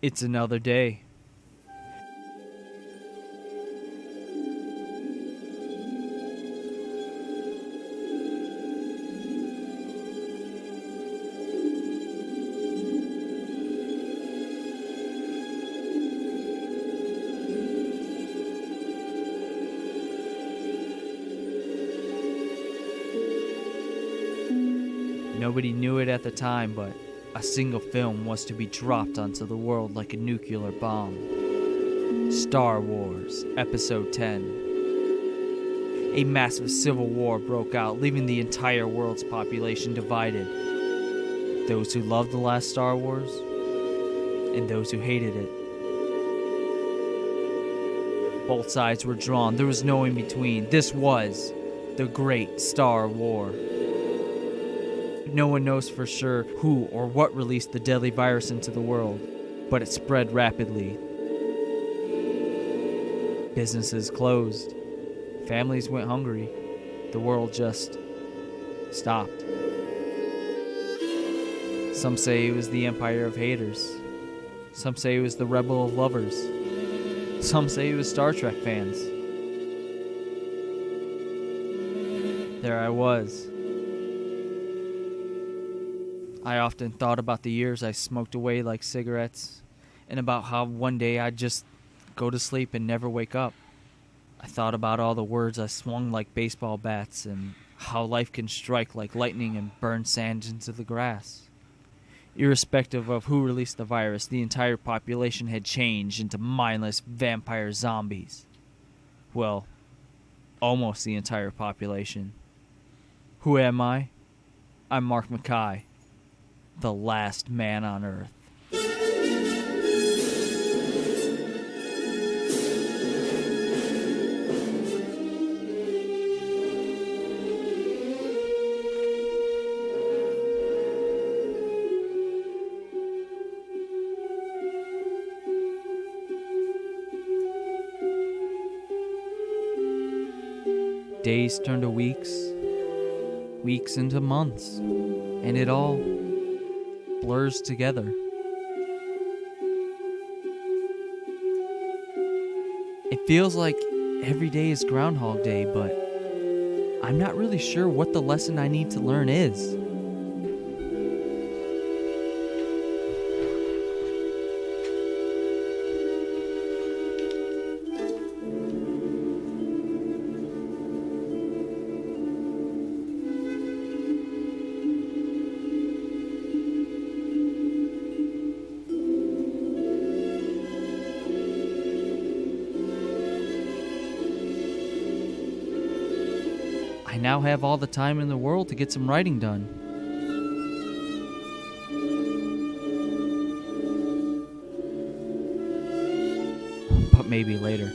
It's another day. Nobody knew it at the time, but a single film was to be dropped onto the world like a nuclear bomb. Star Wars, Episode 10. A massive civil war broke out, leaving the entire world's population divided. Those who loved the last Star Wars, and those who hated it. Both sides were drawn. There was no in between. This was the Great Star War. No one knows for sure who or what released the deadly virus into the world, but it spread rapidly. Businesses closed. Families went hungry. The world just stopped. Some say it was the empire of haters. Some say it was the rebel of lovers. Some say it was Star Trek fans. There I was. I often thought about the years I smoked away like cigarettes, and about how one day I'd just go to sleep and never wake up. I thought about all the words I swung like baseball bats, and how life can strike like lightning and burn sand into the grass. Irrespective of who released the virus, the entire population had changed into mindless vampire zombies. Well, almost the entire population. Who am I? I'm Mark MacKaye, the last man on Earth. Days turn to weeks, weeks into months, and it all blurs together. It feels like every day is Groundhog Day, but I'm not really sure what the lesson I need to learn is. I now have all the time in the world to get some writing done. But maybe later.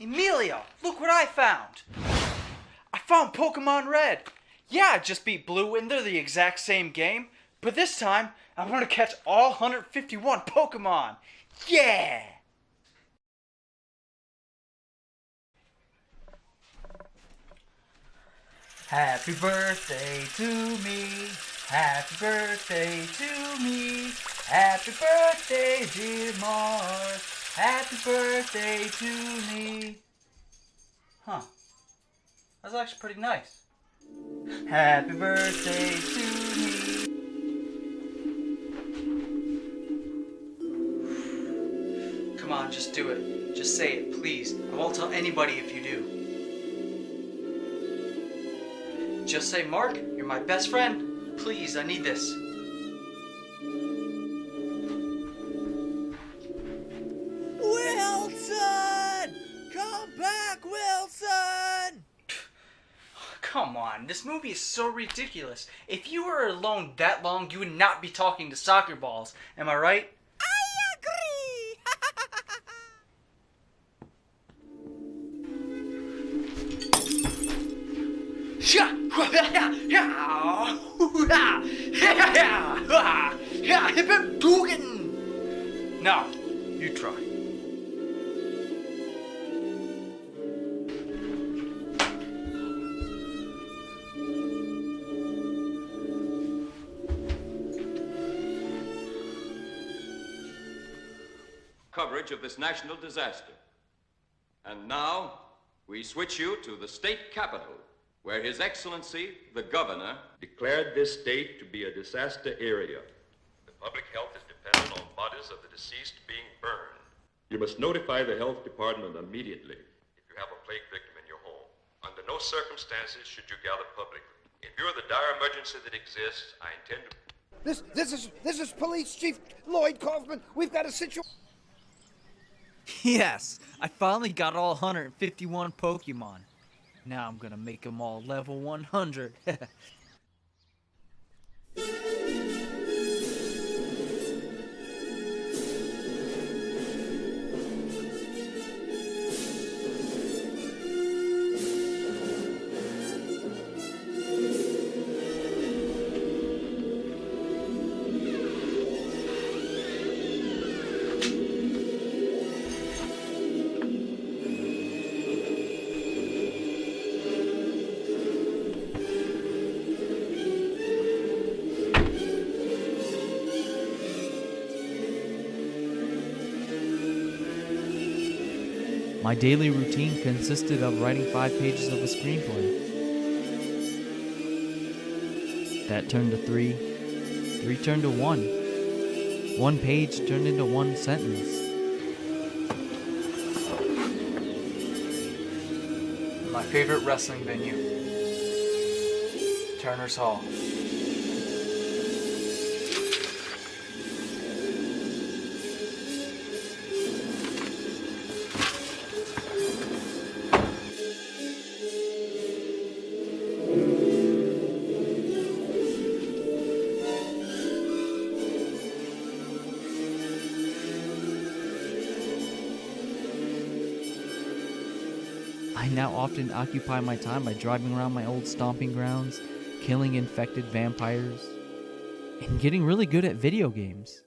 Emilio, look what I found! I found Pokemon Red! Yeah, I just beat Blue and they're the exact same game, but this time I want to catch all 151 Pokemon! Yeah! Happy birthday to me, happy birthday to me, happy birthday dear Mark, happy birthday to me. Huh, that's actually pretty nice. Happy birthday to me. Come on, just do it. Just say it, please. I won't tell anybody if you do. Just say, Mark, you're my best friend. Please, I need this. Wilson! Come back, Wilson! Come on, this movie is so ridiculous. If you were alone that long, you would not be talking to soccer balls. Am I right? I agree! Now, you try. coverage of this national disaster. And now, we switch you to the state capital, where His Excellency, the Governor, declared this state to be a disaster area. The public health is dependent on bodies of the deceased being burned. You must notify the health department immediately. If you have a plague victim in your home, under no circumstances should you gather publicly. In view of the dire emergency that exists, I intend to... This is Police Chief Lloyd Kaufman. We've got a situation. Yes, I finally got all 151 Pokemon. Now I'm gonna make them all level 100. My daily routine consisted of writing 5 pages of a screenplay. That turned to 3. 3 turned to 1. 1 page turned into 1 sentence. My favorite wrestling venue, Turner's Hall. I now often occupy my time by driving around my old stomping grounds, killing infected vampires, and getting really good at video games.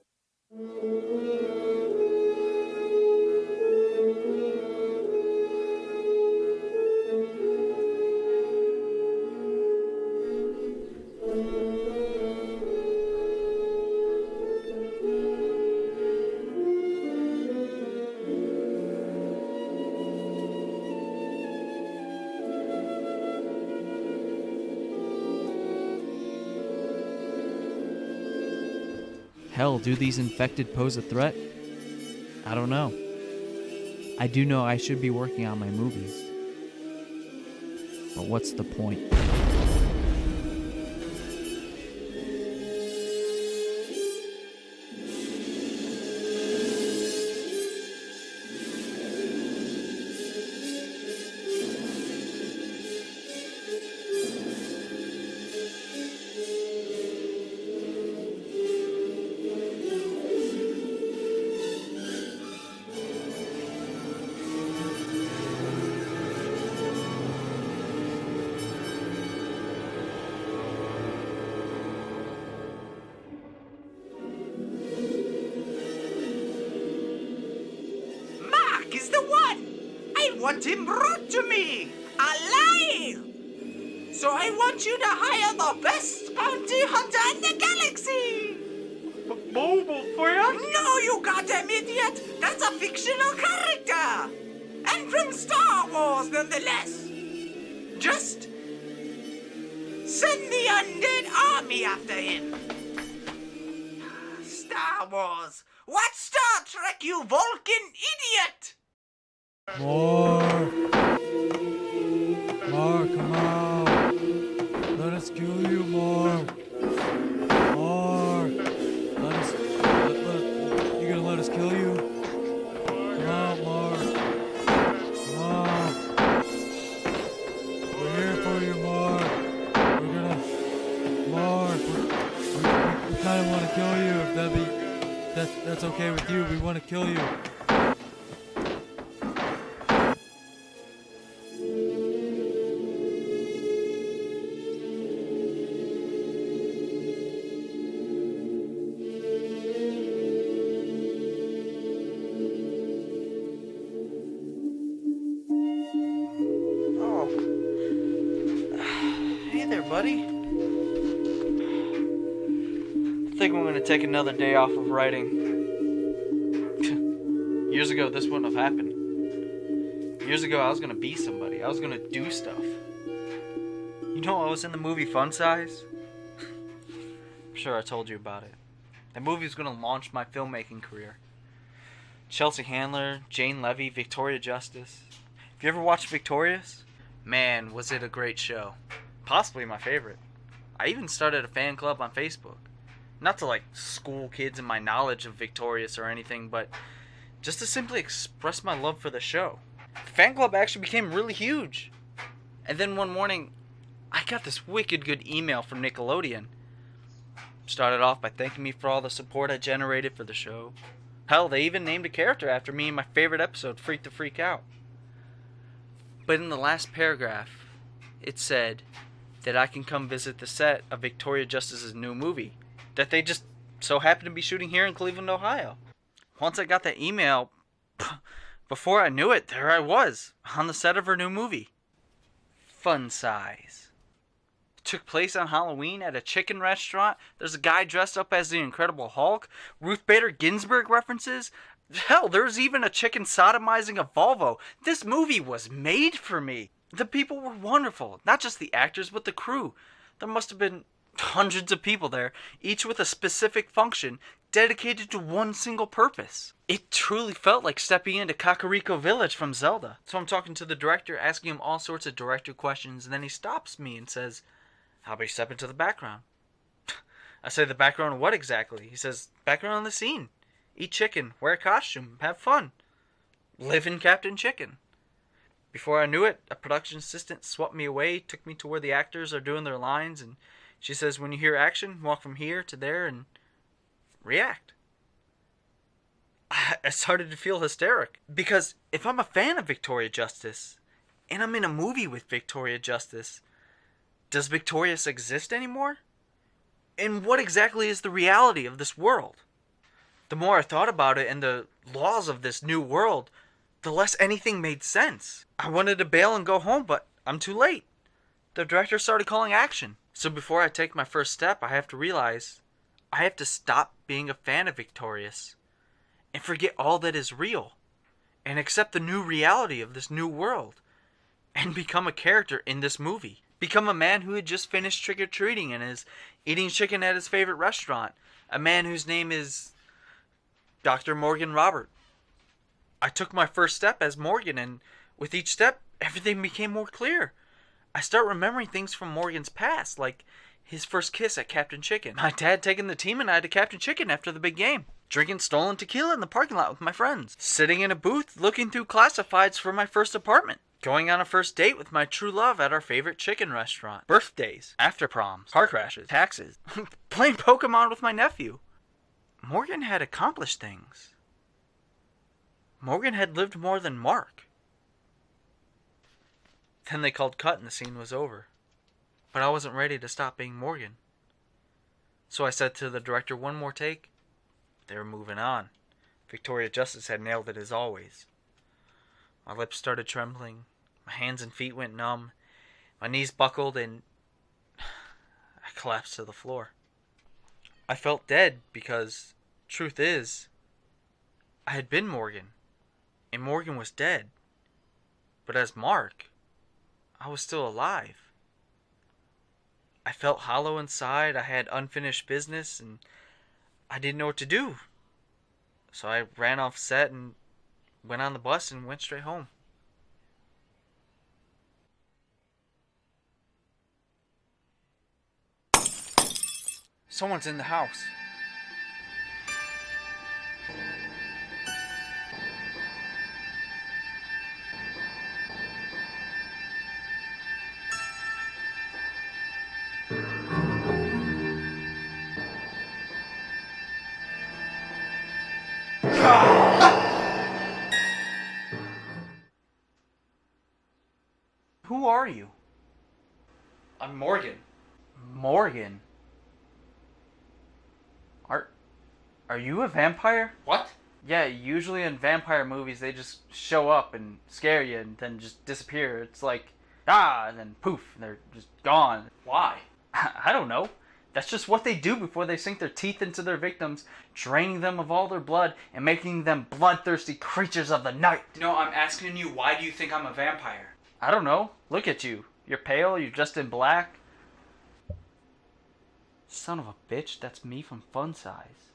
Hell, do these infected pose a threat? I don't know. I do know I should be working on my movies. But what's the point? Is the one! I want him brought to me! Alive! So I want you to hire the best bounty hunter in the galaxy! Mobile friend? No, you goddamn idiot! That's a fictional character! And from Star Wars, nonetheless! Just send the undead army after him! Star Wars! What Star Trek, you Vulcan idiot! More! More, come on! Let us kill you, more! More! Let us... you gonna let us kill you? Come on, more! Come on! We're here for you, more! We're gonna... more! We kinda wanna kill you, if that'd be... That's okay with you, we wanna kill you. Buddy. I think I'm gonna take another day off of writing. Years ago, this wouldn't have happened. Years ago, I was gonna be somebody. I was gonna do stuff. You know, I was in the movie Fun Size. I'm sure I told you about it. That movie was gonna launch my filmmaking career. Chelsea Handler, Jane Levy, Victoria Justice. Have you ever watched Victorious? Man, was it a great show. Possibly my favorite. I even started a fan club on Facebook. Not to like school kids in my knowledge of Victorious or anything, but just to simply express my love for the show. The fan club actually became really huge. And then one morning, I got this wicked good email from Nickelodeon. Started off by thanking me for all the support I generated for the show. Hell, they even named a character after me in my favorite episode, Freak to Freak Out. But in the last paragraph, it said that I can come visit the set of Victoria Justice's new movie that they just so happen to be shooting here in Cleveland, Ohio. Once I got that email, before I knew it, there I was, on the set of her new movie. Fun Size. It took place on Halloween at a chicken restaurant. There's a guy dressed up as the Incredible Hulk. Ruth Bader Ginsburg references. Hell, there's even a chicken sodomizing a Volvo. This movie was made for me. The people were wonderful. Not just the actors, but the crew. There must have been hundreds of people there, each with a specific function, dedicated to one single purpose. It truly felt like stepping into Kakariko Village from Zelda. So I'm talking to the director, asking him all sorts of director questions, and then he stops me and says, "How about you step into the background?" I say, "The background of what exactly?" He says, "Background on the scene. Eat chicken, wear a costume, have fun. Live in Captain Chicken." Before I knew it, a production assistant swept me away, took me to where the actors are doing their lines, and she says, "When you hear action, walk from here to there and react." I started to feel hysteric, because if I'm a fan of Victoria Justice, and I'm in a movie with Victoria Justice, does Victorious exist anymore? And what exactly is the reality of this world? The more I thought about it and the laws of this new world, the less anything made sense. I wanted to bail and go home, but I'm too late. The director started calling action. So before I take my first step, I have to realize I have to stop being a fan of Victorious and forget all that is real and accept the new reality of this new world and become a character in this movie. Become a man who had just finished trick-or-treating and is eating chicken at his favorite restaurant. A man whose name is Dr. Morgan Robert. I took my first step as Morgan, and with each step, everything became more clear. I start remembering things from Morgan's past, like his first kiss at Captain Chicken. My dad taking the team and I to Captain Chicken after the big game. Drinking stolen tequila in the parking lot with my friends. Sitting in a booth looking through classifieds for my first apartment. Going on a first date with my true love at our favorite chicken restaurant. Birthdays, after proms, car crashes, taxes. Playing Pokemon with my nephew. Morgan had accomplished things. Morgan had lived more than Mark. Then they called cut and the scene was over. But I wasn't ready to stop being Morgan. So I said to the director, "One more take." They were moving on. Victoria Justice had nailed it as always. My lips started trembling. My hands and feet went numb. My knees buckled and I collapsed to the floor. I felt dead because, truth is, I had been Morgan. And Morgan was dead. But as Mark, I was still alive. I felt hollow inside. I had unfinished business and I didn't know what to do. So I ran off set and went on the bus and went straight home. Someone's in the house. Who are you? I'm Morgan. Morgan? Are you a vampire? What? Yeah, usually in vampire movies they just show up and scare you and then just disappear. It's like, and then poof, and they're just gone. Why? I don't know. That's just what they do before they sink their teeth into their victims, draining them of all their blood and making them bloodthirsty creatures of the night. No, I'm asking you, why do you think I'm a vampire? I don't know. Look at you. You're pale, you're dressed in black. Son of a bitch, that's me from Fun Size.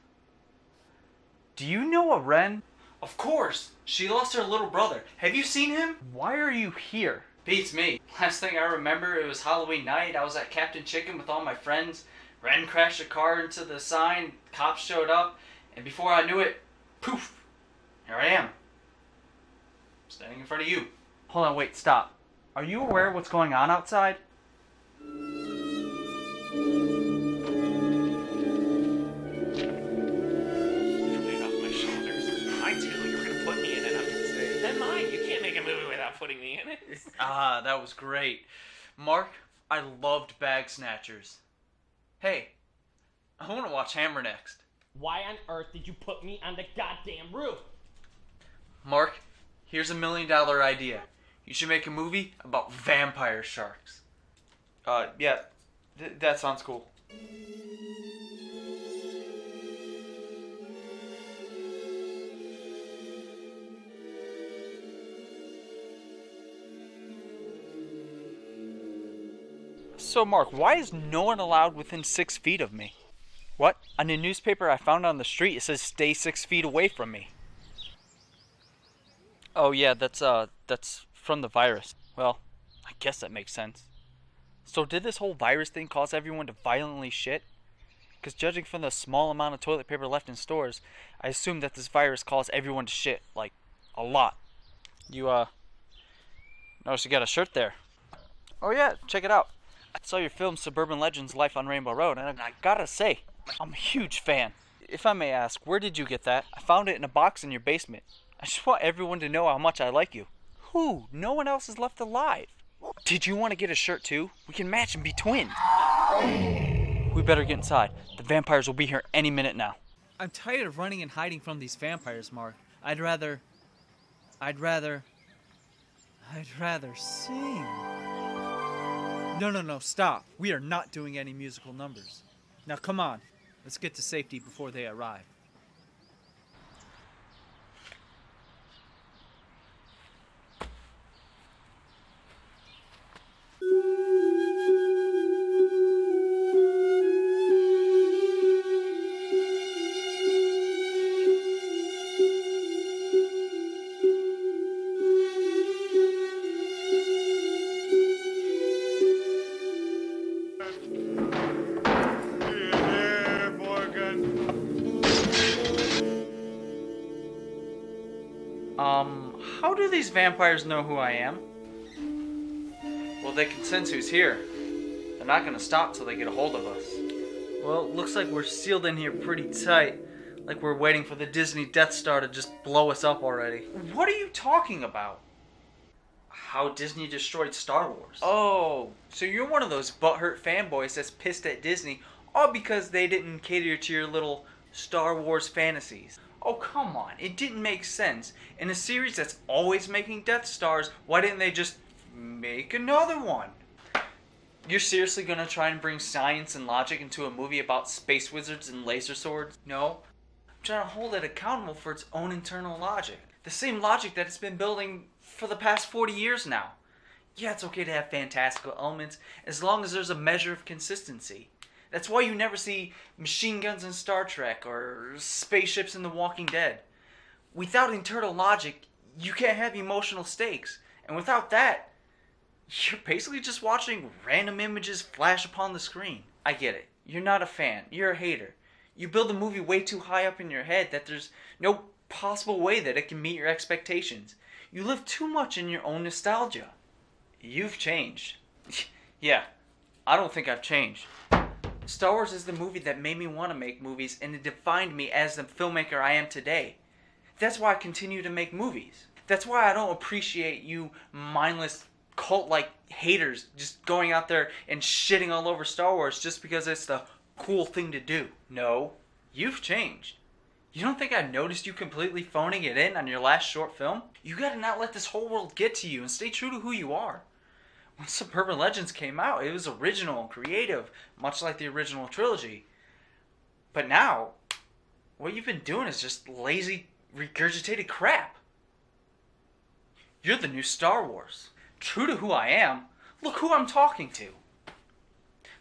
Do you know a Ren? Of course. She lost her little brother. Have you seen him? Why are you here? Beats me. Last thing I remember, it was Halloween night. I was at Captain Chicken with all my friends. Ren crashed a car into the sign. Cops showed up. And before I knew it, poof. Here I am. Standing in front of you. Hold on, wait, stop. Are you aware of what's going on outside? Putting me in it. That was great. Mark, I loved Bag Snatchers. Hey, I want to watch Hammer next. Why on earth did you put me on the goddamn roof? Mark, here's $1 million idea. You should make a movie about vampire sharks. Yeah, that sounds cool. So, Mark, why is no one allowed within 6 feet of me? What? On a newspaper I found on the street, it says stay 6 feet away from me. Oh, yeah, that's from the virus. Well, I guess that makes sense. So did this whole virus thing cause everyone to violently shit? Because judging from the small amount of toilet paper left in stores, I assume that this virus caused everyone to shit, like, a lot. You, notice you got a shirt there. Oh, yeah, check it out. I saw your film Suburban Legends Life on Rainbow Road, and I gotta say, I'm a huge fan. If I may ask, where did you get that? I found it in a box in your basement. I just want everyone to know how much I like you. Who? No one else is left alive. Did you want to get a shirt too? We can match and be twins. We better get inside. The vampires will be here any minute now. I'm tired of running and hiding from these vampires, Mark. I'd rather sing. No, stop. We are not doing any musical numbers. Now come on, let's get to safety before they arrive. How do these vampires know who I am? Well, they can sense who's here. They're not gonna stop till they get a hold of us. Well, it looks like we're sealed in here pretty tight. Like we're waiting for the Disney Death Star to just blow us up already. What are you talking about? How Disney destroyed Star Wars. Oh, so you're one of those butthurt fanboys that's pissed at Disney all because they didn't cater to your little Star Wars fantasies. Oh, come on. It didn't make sense. In a series that's always making Death Stars, why didn't they just make another one? You're seriously going to try and bring science and logic into a movie about space wizards and laser swords? No. I'm trying to hold it accountable for its own internal logic. The same logic that it's been building for the past 40 years now. Yeah, it's okay to have fantastical elements as long as there's a measure of consistency. That's why you never see machine guns in Star Trek or spaceships in The Walking Dead. Without internal logic, you can't have emotional stakes. And without that, you're basically just watching random images flash upon the screen. I get it. You're not a fan. You're a hater. You build the movie way too high up in your head that there's no possible way that it can meet your expectations. You live too much in your own nostalgia. You've changed. Yeah, I don't think I've changed. Star Wars is the movie that made me want to make movies, and it defined me as the filmmaker I am today. That's why I continue to make movies. That's why I don't appreciate you mindless cult-like haters just going out there and shitting all over Star Wars just because it's the cool thing to do. No, you've changed. You don't think I noticed you completely phoning it in on your last short film? You gotta not let this whole world get to you and stay true to who you are. When Suburban Legends came out, it was original and creative, much like the original trilogy. But now, what you've been doing is just lazy, regurgitated crap. You're the new Star Wars. True to who I am, look who I'm talking to.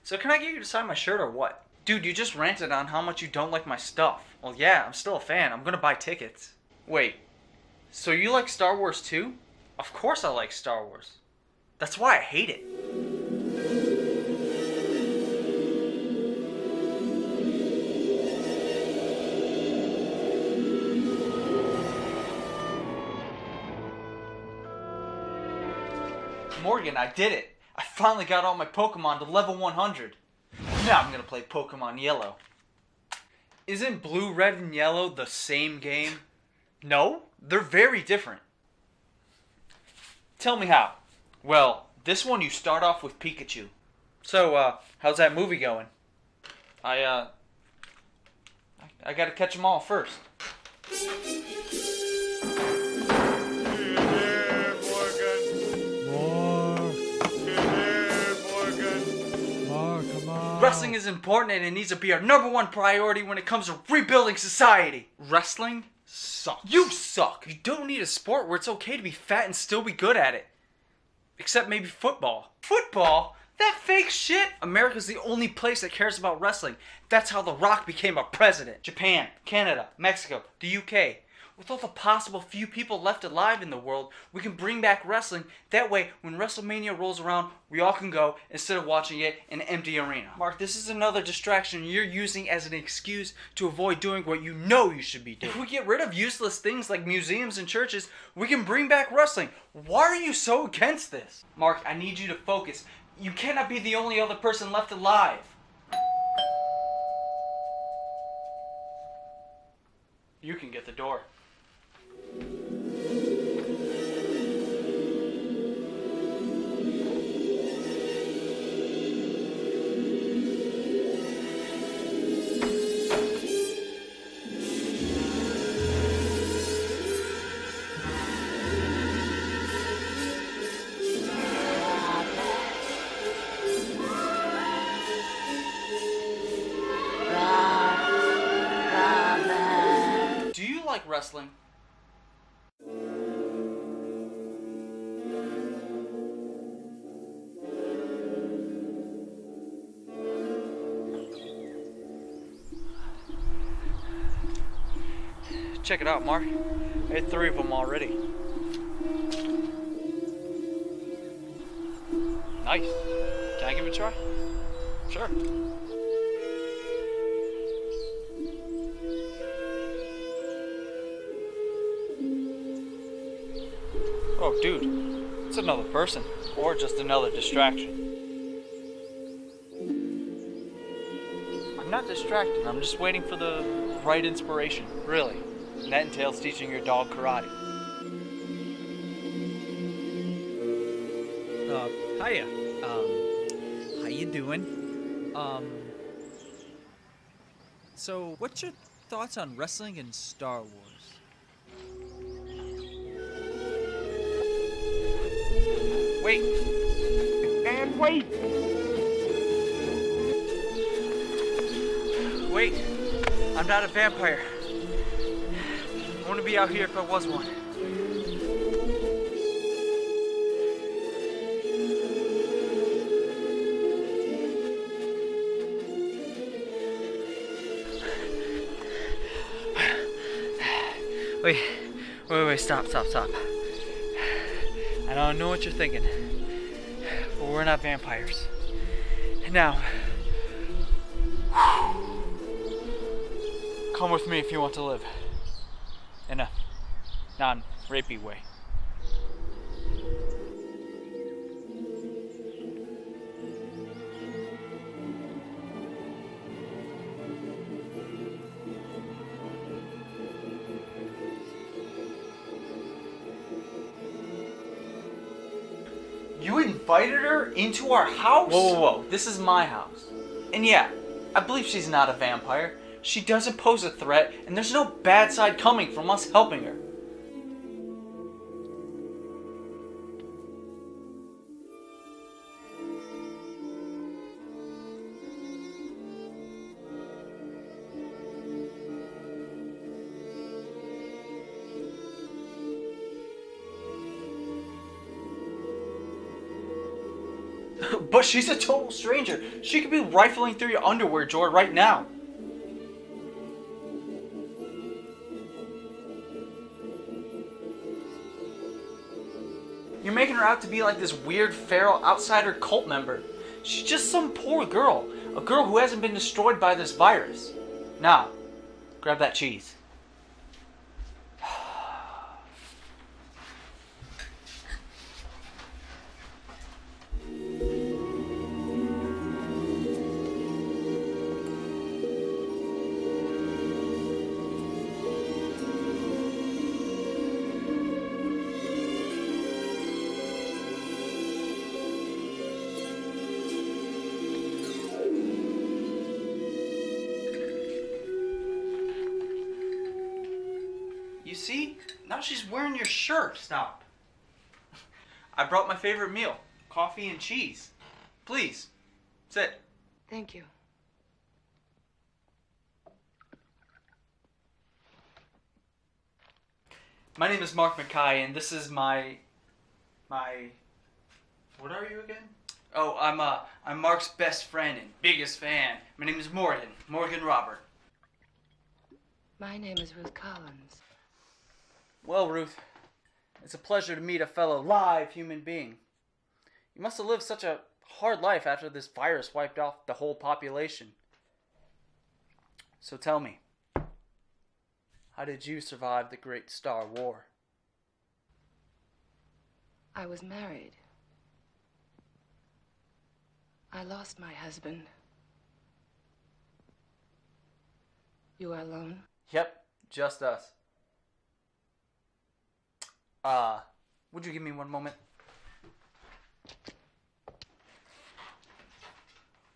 So can I get you to sign my shirt or what? Dude, you just ranted on how much you don't like my stuff. Well, yeah, I'm still a fan. I'm gonna buy tickets. Wait, so you like Star Wars too? Of course I like Star Wars. That's why I hate it. Morgan, I did it. I finally got all my Pokemon to level 100. Now I'm gonna play Pokemon Yellow. Isn't Blue, Red, and Yellow the same game? No, they're very different. Tell me how. Well, this one you start off with Pikachu. So, how's that movie going? I gotta catch them all first. Wrestling is important and it needs to be our #1 priority when it comes to rebuilding society. Wrestling sucks. You suck. You don't need a sport where it's okay to be fat and still be good at it. Except maybe football. Football? That fake shit? America's the only place that cares about wrestling. That's how The Rock became our president. Japan, Canada, Mexico, the UK. With all the possible few people left alive in the world, we can bring back wrestling. That way, when WrestleMania rolls around, we all can go instead of watching it in an empty arena. Mark, this is another distraction you're using as an excuse to avoid doing what you know you should be doing. If we get rid of useless things like museums and churches, we can bring back wrestling. Why are you so against this? Mark, I need you to focus. You cannot be the only other person left alive. You can get the door. Do you like wrestling? Check it out, Mark. I had 3 of them already. Nice. Can I give it a try? Sure. Oh, dude. It's another person. Or just another distraction. I'm not distracted. I'm just waiting for the right inspiration. Really. And that entails teaching your dog karate. Hiya. How you doing? So what's your thoughts on wrestling and Star Wars? Wait. And wait! Wait. I'm not a vampire. I wouldn't be out here if I was one. Wait, stop. I don't know what you're thinking, but we're not vampires. Now, come with me if you want to live. In a non-rapey way. You invited her into our house? Whoa. This is my house. And yeah, I believe she's not a vampire. She doesn't pose a threat, and there's no bad side coming from us helping her. But she's a total stranger. She could be rifling through your underwear drawer right now. You're making her out to be like this weird feral outsider cult member. She's just some poor girl. A girl who hasn't been destroyed by this virus. Now, grab that cheese. You see? Now she's wearing your shirt. Stop. I brought my favorite meal. Coffee and cheese. Please, sit. Thank you. My name is Mark MacKaye, and this is my... What are you again? Oh, I'm Mark's best friend and biggest fan. My name is Morgan Robert. My name is Ruth Collins. Well, Ruth, it's a pleasure to meet a fellow live human being. You must have lived such a hard life after this virus wiped off the whole population. So tell me, how did you survive the Great Star War? I was married. I lost my husband. You are alone? Yep, just us. Would you give me one moment?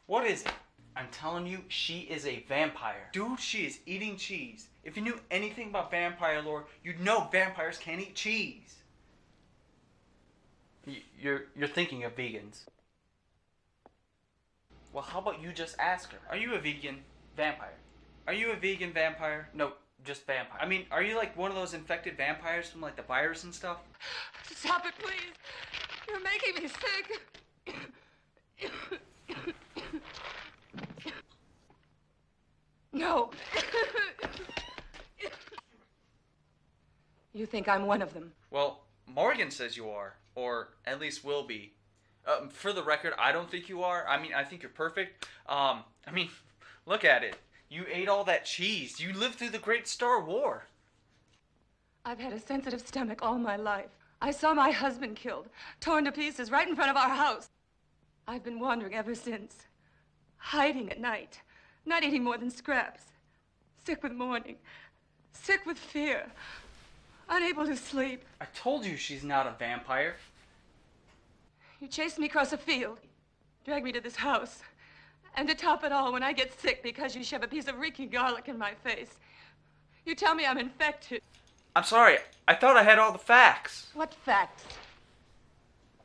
What is it? I'm telling you, she is a vampire. Dude, she is eating cheese. If you knew anything about vampire lore, you'd know vampires can't eat cheese. You're thinking of vegans. Well, how about you just ask her? Are you a vegan vampire? Are you a vegan vampire? No, just vampire. I mean, are you like one of those infected vampires from like the virus and stuff? Stop it, please. You're making me sick. No. You think I'm one of them? Well, Morgan says you are, or at least will be. For the record, I don't think you are. I mean, I think you're perfect. Look at it. You ate all that cheese. You lived through the Great Star War. I've had a sensitive stomach all my life. I saw my husband killed, torn to pieces right in front of our house. I've been wandering ever since, hiding at night, not eating more than scraps, sick with mourning, sick with fear, unable to sleep. I told you she's not a vampire. You chased me across a field, dragged me to this house, and to top it all, when I get sick because you shove a piece of reeking garlic in my face, you tell me I'm infected. I'm sorry. I thought I had all the facts. What facts?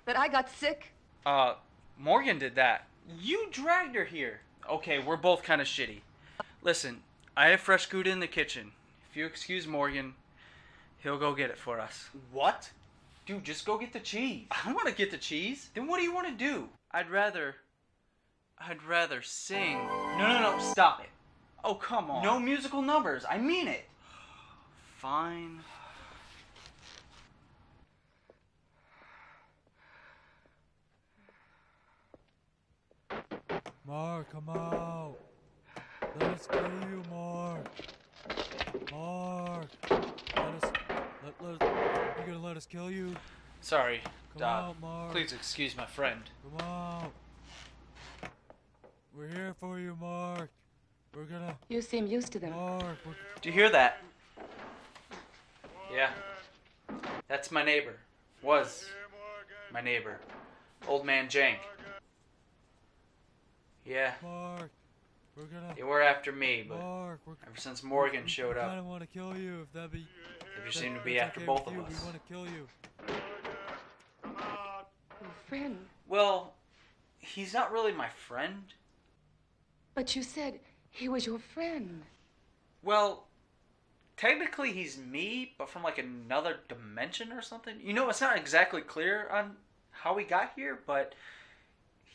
That I got sick? Morgan did that. You dragged her here. Okay, we're both kind of shitty. Listen, I have fresh Gouda in the kitchen. If you excuse Morgan, he'll go get it for us. What? Dude, just go get the cheese. I don't want to get the cheese. Then what do you want to do? I'd rather sing. No, stop it. Oh, come on. No musical numbers. I mean it. Fine. Mark, come out. Let us kill you, Mark. Mark. You gonna let us kill you? Sorry, Come Doc. out, Mark. Please excuse my friend. Come out. We're here for you, Mark. We're gonna... You seem used to them. Mark, Do you hear that? Yeah. That's my neighbor. Was my neighbor. Old man Jank. Yeah. Mark, we're gonna... They were after me, but Mark, ever since Morgan showed we up, kinda wanna kill you, if that'd be... they seem to be that's after okay both with of you. us. We wanna kill you. Your friend. Well, he's not really my friend. But you said he was your friend. Well, technically he's me, but from like another dimension or something. You know, it's not exactly clear on how we got here, but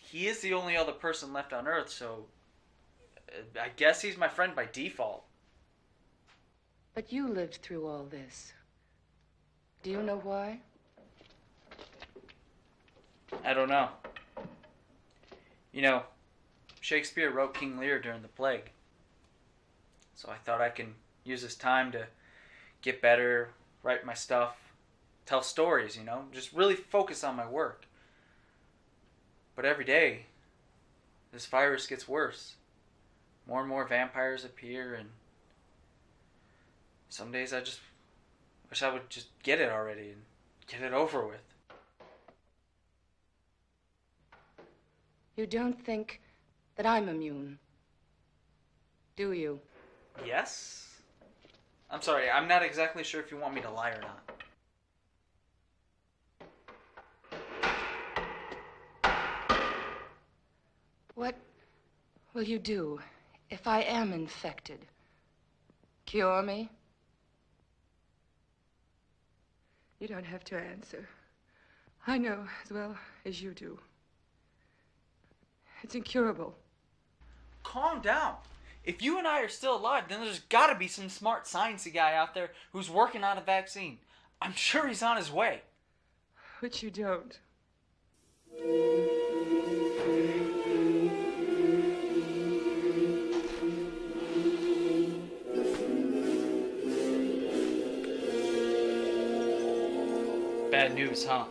he is the only other person left on Earth, so I guess he's my friend by default. But you lived through all this. Do you know why? I don't know. You know, Shakespeare wrote King Lear during the plague. So I thought I can use this time to get better, write my stuff, tell stories, you know, just really focus on my work. But every day, this virus gets worse. More and more vampires appear, and some days I just wish I would just get it already and get it over with. You don't think that I'm immune, do you? Yes? I'm sorry, I'm not exactly sure if you want me to lie or not. What will you do if I am infected? Cure me? You don't have to answer. I know as well as you do. It's incurable. Calm down. If you and I are still alive, then there's gotta be some smart sciencey guy out there who's working on a vaccine. I'm sure he's on his way. Which you don't. Bad news, huh?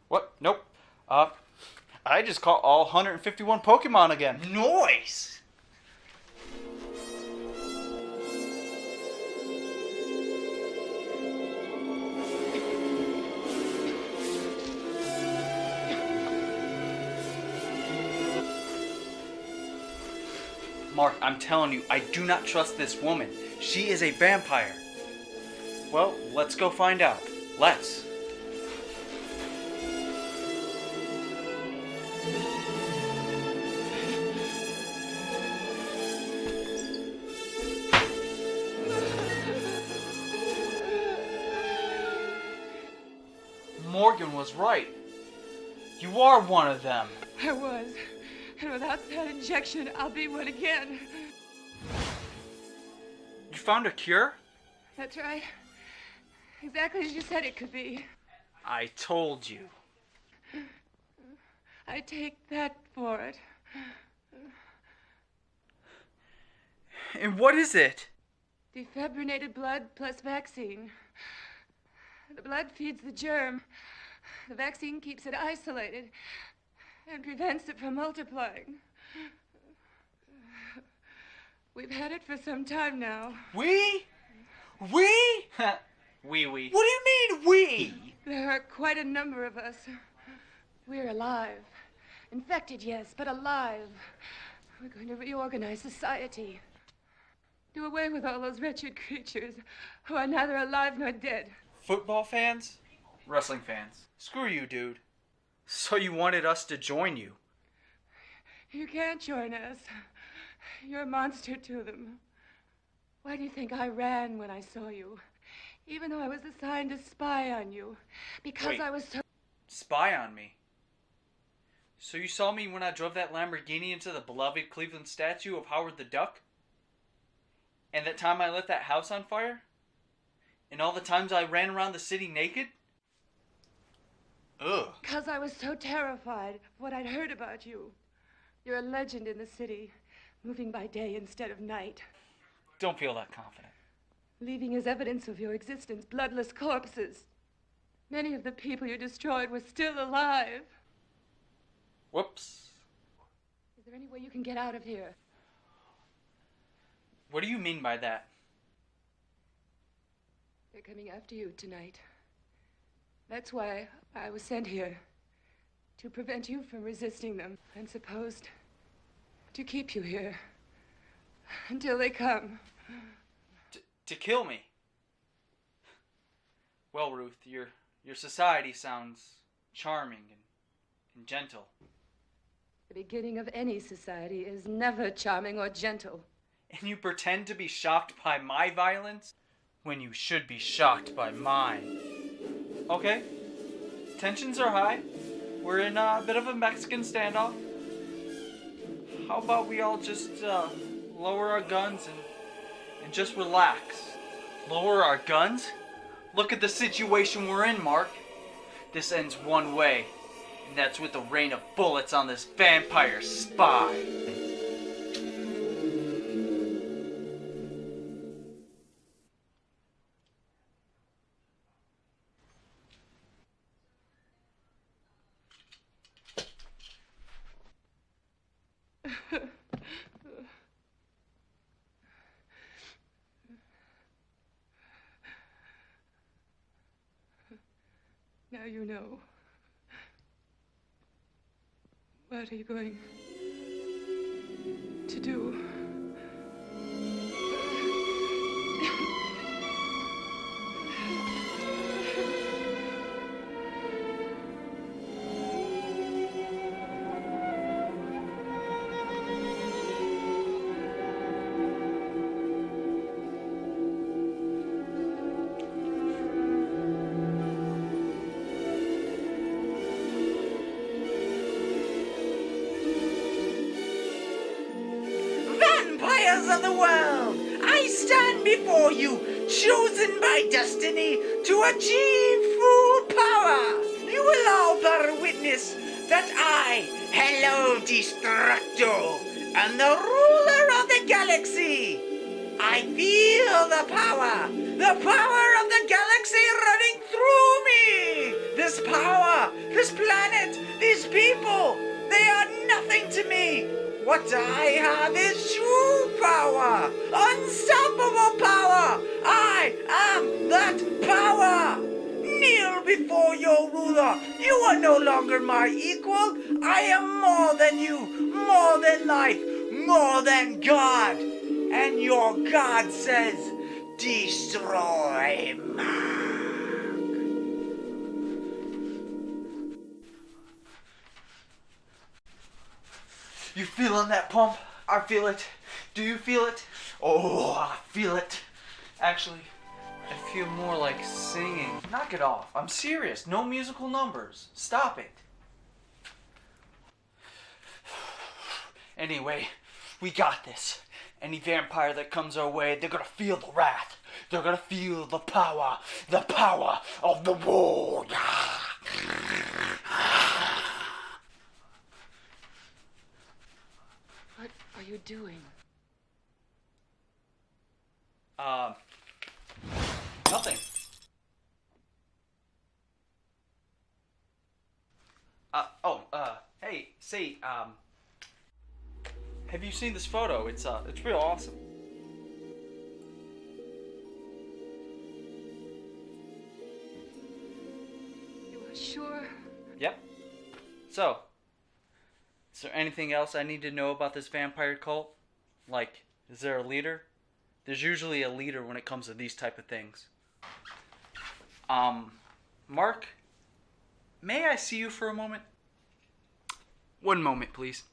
What? Nope. I just caught all 151 Pokemon again. Nice! Mark, I'm telling you, I do not trust this woman. She is a vampire. Well, let's go find out. Let's. Morgan was right. You are one of them. I was. And without that injection, I'll be one again. You found a cure? That's right. Exactly as you said it could be. I told you. I take that for it. And what is it? Defibrinated blood plus vaccine. The blood feeds the germ. The vaccine keeps it isolated and prevents it from multiplying. We've had it for some time now. We? We? We. What do you mean, we? There are quite a number of us. We're alive. Infected, yes, but alive. We're going to reorganize society. Do away with all those wretched creatures who are neither alive nor dead. Football fans? Wrestling fans. Screw you, dude. So you wanted us to join you? You can't join us. You're a monster to them. Why do you think I ran when I saw you? Even though I was assigned to spy on you. Because Wait. I was so... Spy on me? So you saw me when I drove that Lamborghini into the beloved Cleveland statue of Howard the Duck? And that time I lit that house on fire? And all the times I ran around the city naked? Ugh. Because I was so terrified of what I'd heard about you. You're a legend in the city, moving by day instead of night. Don't feel that confident. Leaving as evidence of your existence bloodless corpses. Many of the people you destroyed were still alive. Whoops. Is there any way you can get out of here? What do you mean by that? They're coming after you tonight. That's why I was sent here. To prevent you from resisting them. And supposed to keep you here. Until they come. To kill me? Well, Ruth, your society sounds charming and gentle. The beginning of any society is never charming or gentle. And you pretend to be shocked by my violence when you should be shocked by mine. Okay, tensions are high. We're in a bit of a Mexican standoff. How about we all just lower our guns and just relax? Lower our guns? Look at the situation we're in, Mark. This ends one way, and that's with the rain of bullets on this vampire spy. Now you know. What are you going to do? Vampires of the world, I stand before you, chosen by destiny to achieve full power. You will all bear witness that I, Hello Destructo, am the ruler of the galaxy. I feel the power of the galaxy running through me. This power, this planet, these people, they are nothing to me. What I have is true power, unstoppable power. I am that power. Kneel before your ruler. You are no longer my equal. I am more than you, more than life, more than God. And your God says, destroy Mark. You feeling that pump? I feel it. Do you feel it? Oh, I feel it. Actually, I feel more like singing. Knock it off. I'm serious. No musical numbers. Stop it. Anyway, we got this. Any vampire that comes our way, they're gonna feel the wrath. They're gonna feel the power of the war. What are you doing? Nothing. Hey, say, have you seen this photo? It's real awesome. You are sure? Yep. So, is there anything else I need to know about this vampire cult? Like, is there a leader? There's usually a leader when it comes to these type of things. Mark, may I see you for a moment? One moment, please.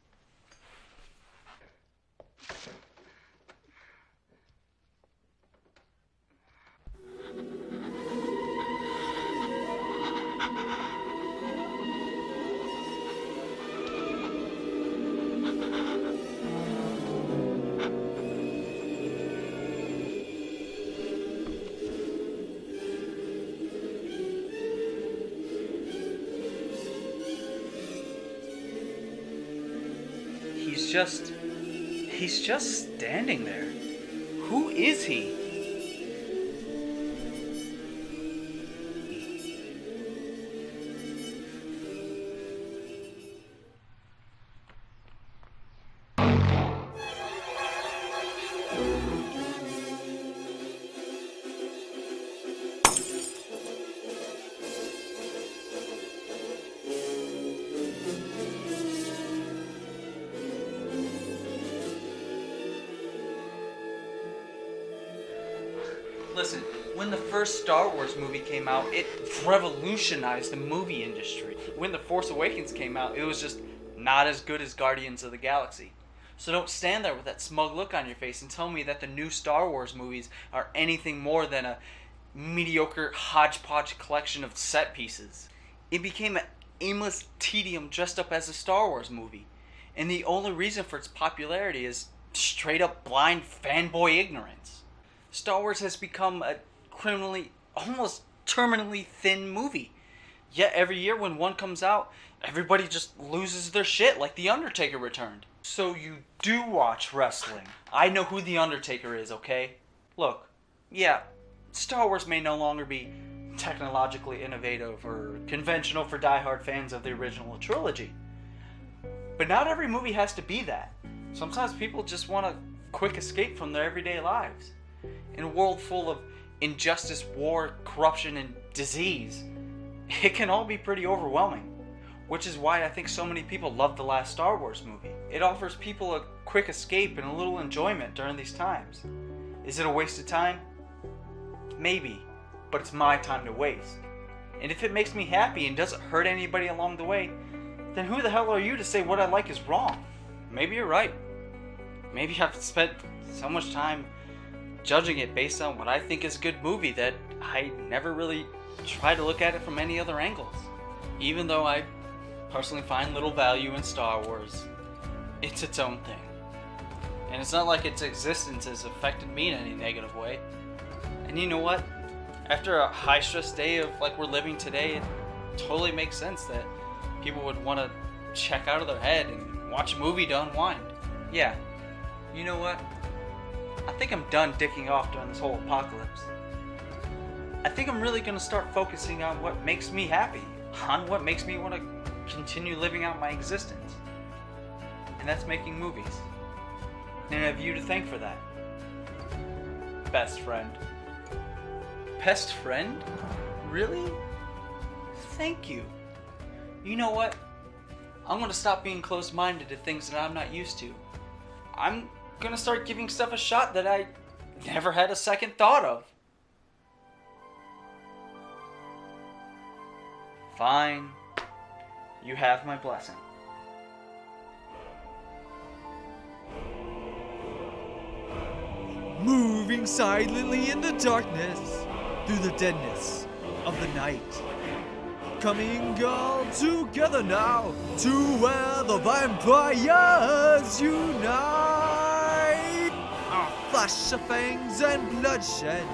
He's just standing there. Who is he? Listen, when the first Star Wars movie came out, it revolutionized the movie industry. When The Force Awakens came out, it was just not as good as Guardians of the Galaxy. So don't stand there with that smug look on your face and tell me that the new Star Wars movies are anything more than a mediocre hodgepodge collection of set pieces. It became an aimless tedium dressed up as a Star Wars movie. And the only reason for its popularity is straight up blind fanboy ignorance. Star Wars has become a criminally, almost terminally thin movie. Yet every year when one comes out, everybody just loses their shit like The Undertaker returned. So you do watch wrestling. I know who The Undertaker is, okay? Look, yeah, Star Wars may no longer be technologically innovative or conventional for diehard fans of the original trilogy. But not every movie has to be that. Sometimes people just want a quick escape from their everyday lives. In a world full of injustice, war, corruption, and disease, it can all be pretty overwhelming. Which is why I think so many people love the last Star Wars movie. It offers people a quick escape and a little enjoyment during these times. Is it a waste of time? Maybe, but it's my time to waste. And if it makes me happy and doesn't hurt anybody along the way, then who the hell are you to say what I like is wrong? Maybe you're right. Maybe I've spent so much time judging it based on what I think is a good movie that I never really try to look at it from any other angles. Even though I personally find little value in Star Wars, it's its own thing. And it's not like its existence has affected me in any negative way. And you know what? After a high-stress day of like we're living today, it totally makes sense that people would want to check out of their head and watch a movie to unwind. Yeah, you know what? I think I'm done dicking off during this whole apocalypse. I think I'm really going to start focusing on what makes me happy, on what makes me want to continue living out my existence. And that's making movies. And I have you to thank for that. Best friend. Best friend? Really? Thank you. You know what? I'm gonna stop being closed-minded to things that I'm not used to. I'm gonna start giving stuff a shot that I never had a second thought of. Fine. You have my blessing. Moving silently in the darkness, through the deadness of the night. Coming all together now, to where the vampires unite. A flash of fangs and bloodshed,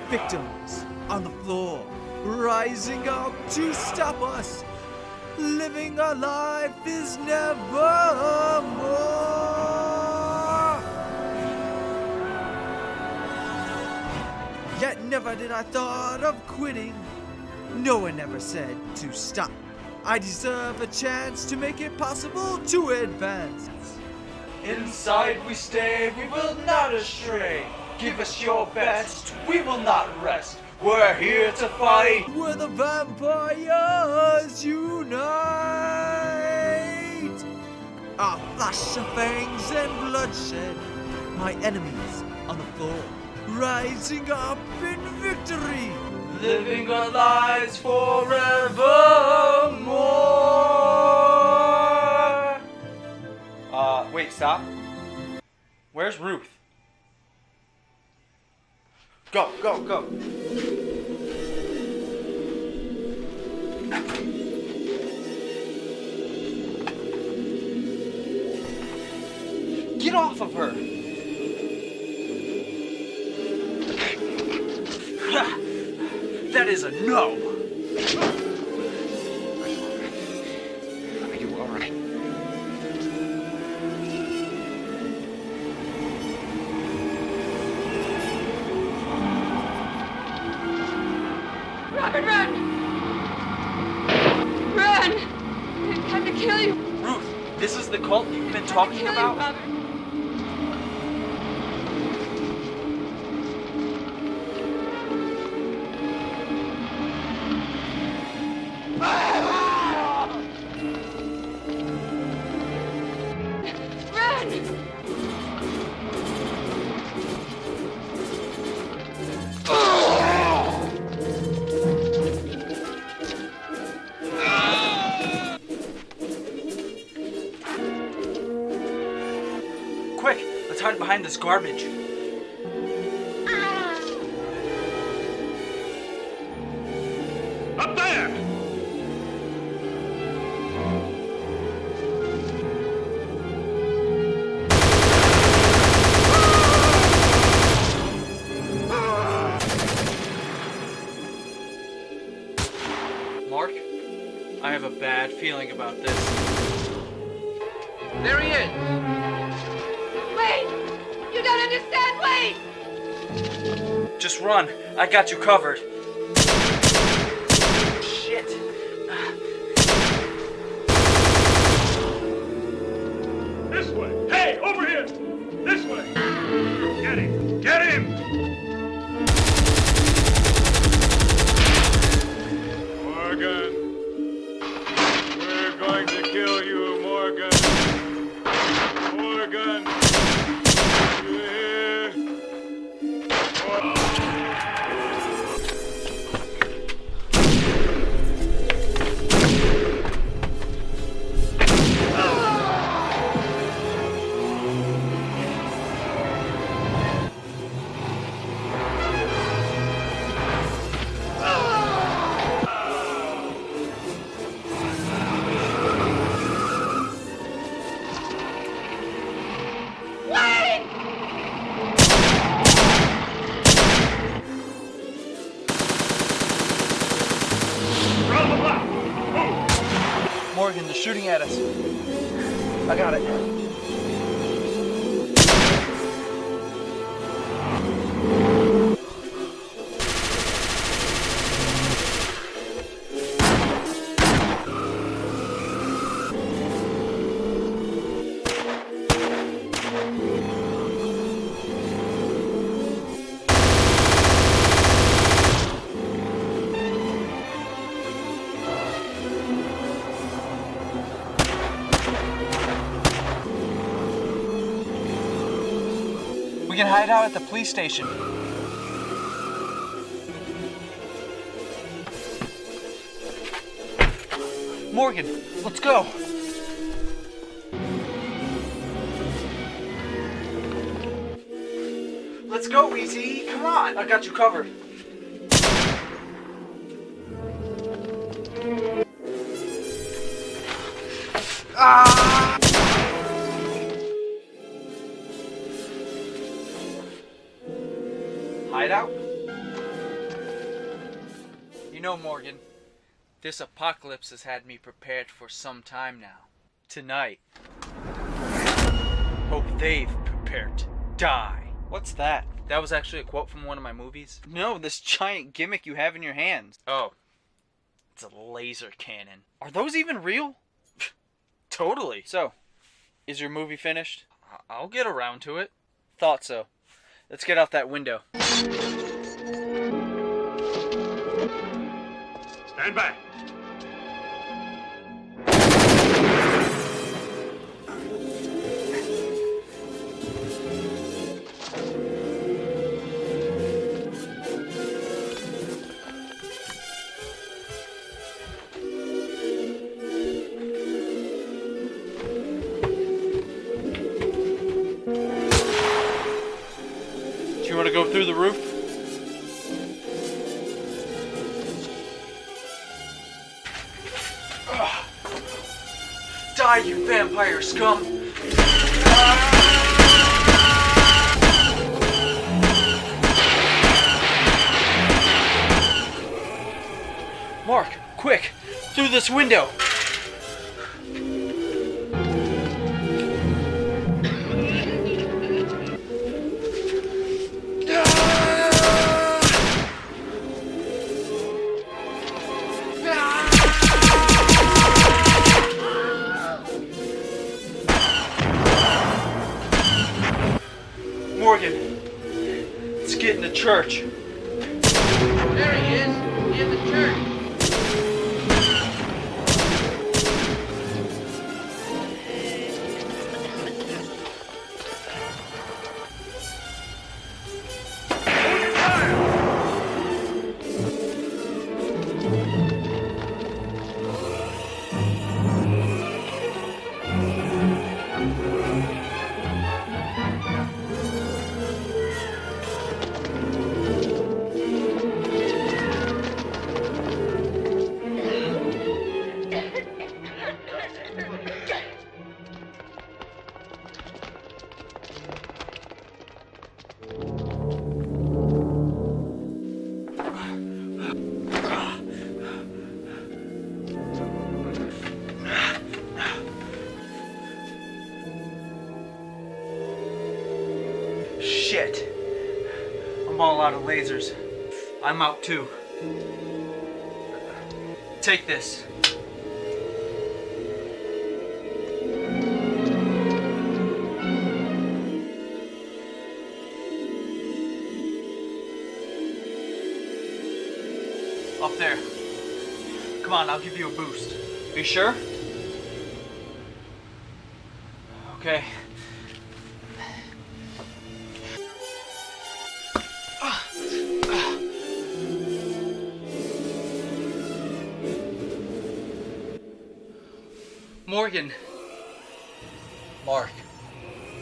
victims on the floor, rising up to stop us. Living our life is never more. Yet never did I thought of quitting. No one ever said to stop. I deserve a chance to make it possible to advance. Inside we stay, we will not astray. Give us your best, we will not rest. We're here to fight. Where the vampires unite. A flash of fangs and bloodshed. My enemies on the floor, rising up in victory. Living our lives forevermore. Wait, stop. Where's Ruth? Go, go, go. Get off of her. That is a no. Are you all right? Robert, run! Run! They've come to kill you. Ruth, this is the cult you've been talking about? Robert. Quick, let's hide behind this garbage. Up there! bad feeling about this. There he is. Wait! You don't understand! Wait! Just run. I got you covered. Shit. This way! Hey, over here! This way! Get him! Get him! Morgan! We're going to kill you, Morgan! Morgan! You hear? Morgan, they're shooting at us. I got it. We can hide out at the police station. Morgan, let's go. Let's go, Easy. Come on. I got you covered. Ah! Hideout? You know, Morgan, this apocalypse has had me prepared for some time now. Tonight, hope they've prepared to die. What's that? That was actually a quote from one of my movies. No, this giant gimmick you have in your hands. Oh. It's a laser cannon. Are those even real? Totally. So, is your movie finished? I'll get around to it. Thought so. Let's get out that window. Stand back! Do you want to go through the roof? Ugh. Die, you vampire scum! Mark, quick! Through this window! Morgan, let's get in the church. There he is, in the church. Shit. I'm all out of lasers. I'm out too. Take this. Up there. Come on, I'll give you a boost. You sure? Okay. Morgan. Mark,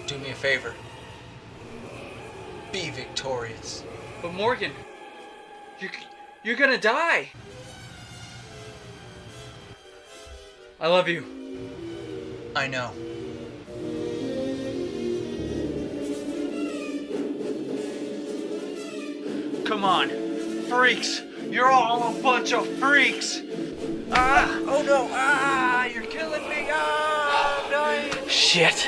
do me a favor. Be victorious. But Morgan, you're gonna die. I love you. I know. Come on, freaks! You're all a bunch of freaks! Ah! Oh no! Ah! You're killing me! Ah! I'm dying! Shit!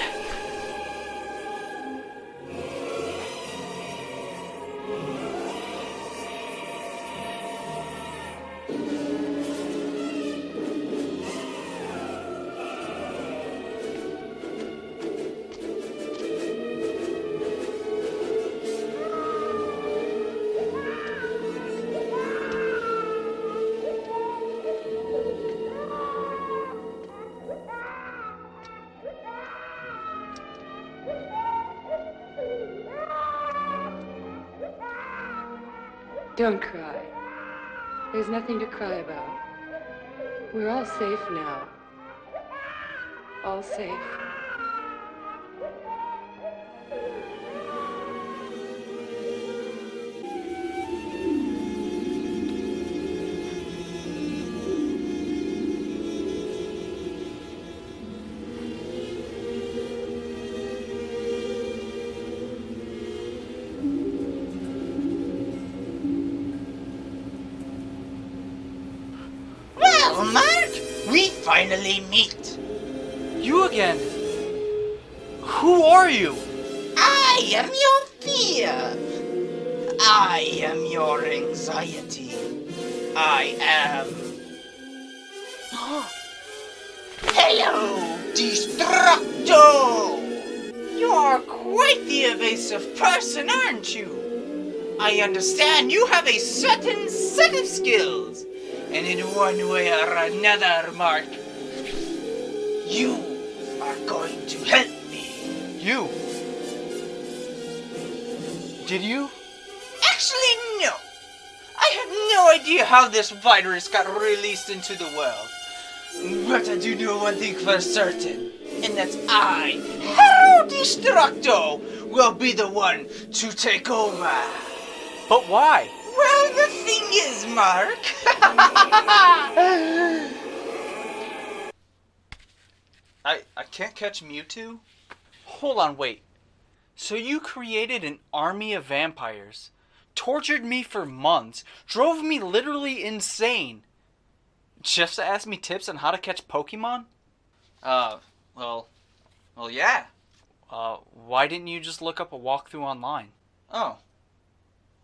Don't cry. There's nothing to cry about. We're all safe now. All safe. Well, Mark, we finally meet. You again? Who are you? I am your fear. I am your anxiety. I am... Hello, Destructo! You are quite the evasive person, aren't you? I understand you have a certain set of skills. And in one way or another, Mark, you are going to help me. You? Did you? Actually, no. I have no idea how this virus got released into the world. But I do know one thing for certain, and that's I, Hero Destructo, will be the one to take over. But why? Well, the thing is, Mark... I can't catch Mewtwo? Hold on, wait. So you created an army of vampires, tortured me for months, drove me literally insane, just to ask me tips on how to catch Pokemon? Well, yeah. Why didn't you just look up a walkthrough online? Oh,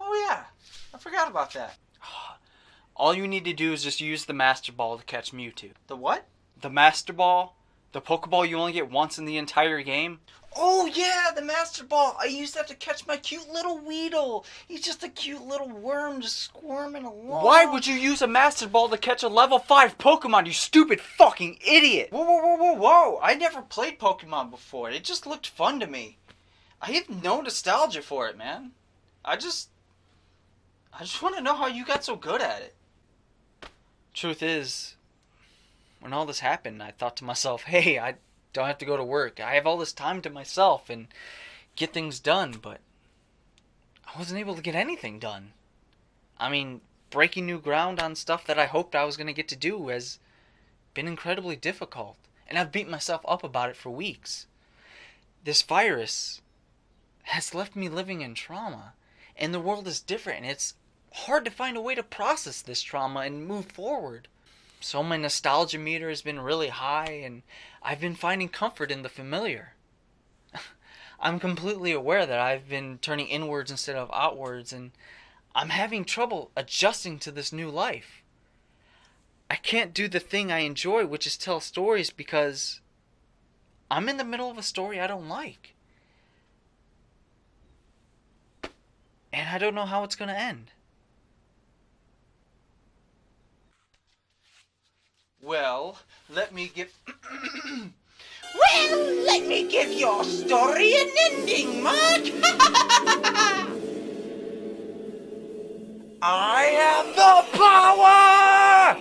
yeah. I forgot about that. All you need to do is just use the Master Ball to catch Mewtwo. The what? The Master Ball. The Pokeball you only get once in the entire game. Oh yeah, the Master Ball. I used that to catch my cute little Weedle. He's just a cute little worm just squirming along. Why would you use a Master Ball to catch a level 5 Pokemon, you stupid fucking idiot? Whoa. I never played Pokemon before. It just looked fun to me. I have no nostalgia for it, man. I just want to know how you got so good at it. Truth is, when all this happened, I thought to myself, hey, I don't have to go to work. I have all this time to myself and get things done, but I wasn't able to get anything done. I mean, breaking new ground on stuff that I hoped I was going to get to do has been incredibly difficult, and I've beat myself up about it for weeks. This virus has left me living in trauma, and the world is different, and it's hard to find a way to process this trauma and move forward. So my nostalgia meter has been really high, and I've been finding comfort in the familiar. I'm completely aware that I've been turning inwards instead of outwards, and I'm having trouble adjusting to this new life. I can't do the thing I enjoy, which is tell stories, because I'm in the middle of a story I don't like. And I don't know how it's going to end. Well, let me give... Well, let me give your story an ending, Mark. I have the power!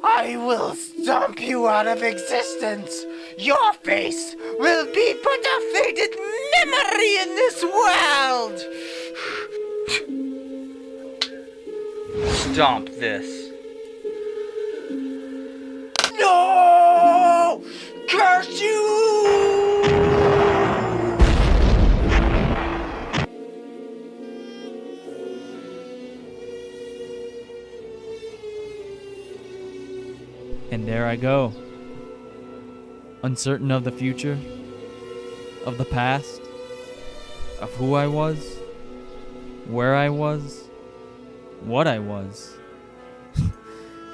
I will stomp you out of existence. Your face will be but a faded memory in this world. Stomp this. No! Curse you! And there I go. Uncertain of the future, of the past, of who I was, where I was, what I was,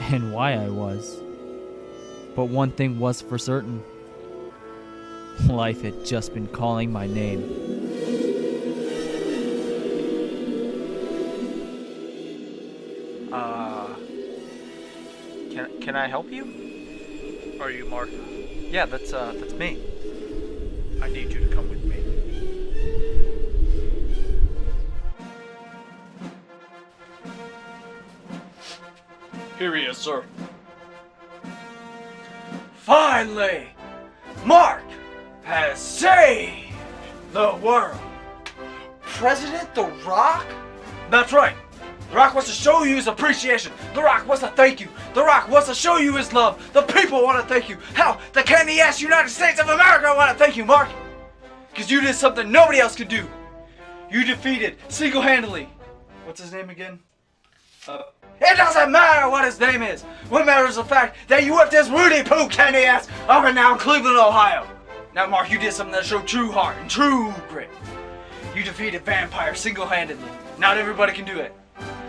and why I was. But one thing was for certain. Life had just been calling my name. Can I help you? Are you Mark? Yeah, that's me. I need you to come with me. Here he is, sir. Finally, Mark has saved the world. President The Rock? That's right. The Rock wants to show you his appreciation. The Rock wants to thank you. The Rock wants to show you his love. The people want to thank you. Hell, the candy-ass United States of America want to thank you, Mark. Because you did something nobody else could do. You defeated, single-handedly. What's his name again? It doesn't matter what his name is. What matters is the fact that you whipped this Rudy Poo candy-ass up and down Cleveland, Ohio. Now, Mark, you did something that showed true heart and true grit. You defeated vampires single-handedly. Not everybody can do it.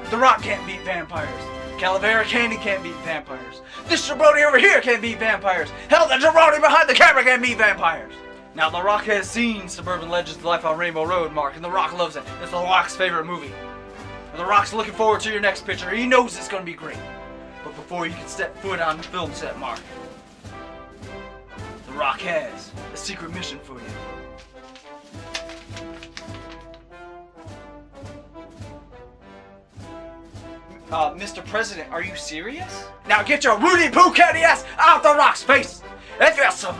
The Rock can't beat vampires. Calavera Candy can't beat vampires. This jabroni over here can't beat vampires. Hell, the jabroni behind the camera can't beat vampires. Now, The Rock has seen Suburban Legends of Life on Rainbow Road, Mark, and The Rock loves it. It's The Rock's favorite movie. And The Rock's looking forward to your next picture. He knows it's going to be great. But before you can step foot on the film set, Mark, The Rock has a secret mission for you. Mr. President, are you serious? Now get your Rudy Poo candy ass out The Rock's face! If you smell